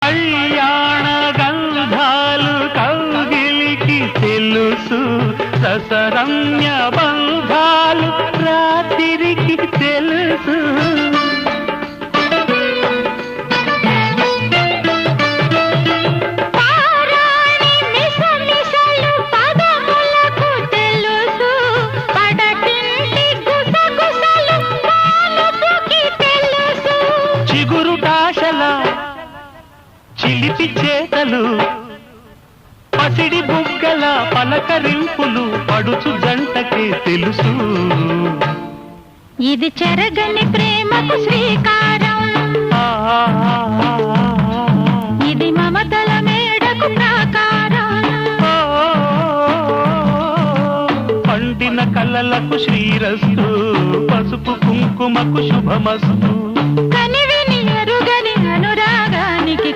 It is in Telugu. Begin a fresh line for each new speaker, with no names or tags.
కళ్యాణ గంధాలు కౌగిలికి తెలుసు, రసరమ్య బంధాలు రాత్రికి తెలుసు. చిగురుటాశల చిలిపి చేతలు, పసిడి బుగ్గల పలకరింపులు పడుచు జంటకే తెలుసు.
ఇది చెరగని ప్రేమకు శ్రీకారం, ఇది మమతల మేడకు ప్రాకారం.
పండిన కలలకు శ్రీరస్తు, పసుపు కుంకుమకు శుభమస్తు.
కనివిని ఎరుగని అనురాగానికి